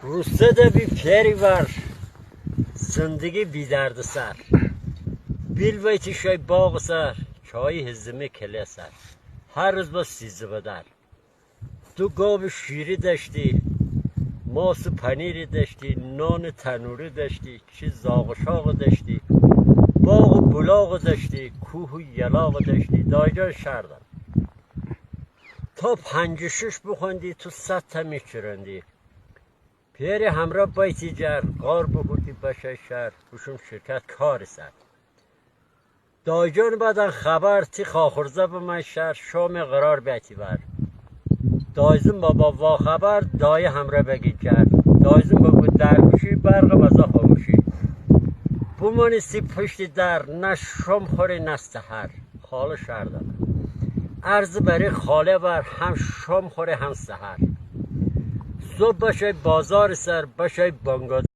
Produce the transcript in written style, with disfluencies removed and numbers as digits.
روسته ده بی پیری ور زندگی بی درد سر بیل ویتی شای باغ سر چای هزمه کله سر هر روز با سیزه بدر تو گاب شیری داشتی ماس پنیری داشتی نان تنوری داشتی چی زاغ و شاغ داشتی باغ و بلاغ داشتی کوه و یلاغ داشتی دایجان شردن تا 56 بخوندی تو 100 تا میچرندی پیری همراه بایتی جر غار بخوردی بشه شهر بشم شرکت کار سر دایجان بدن خبر تی خاخرزه به من شهر شام قرار بیتی بر دایزم بابا وا خبر دای همراه بگی جر دایزم بگو درگوشی برق مزا خاموشی بمانی سی پشت در نه شم خوری نه سحر خاله شردن عرض برای خاله بر هم شم خوری هم سحر صبح بشه بازار سر بشه بانگاد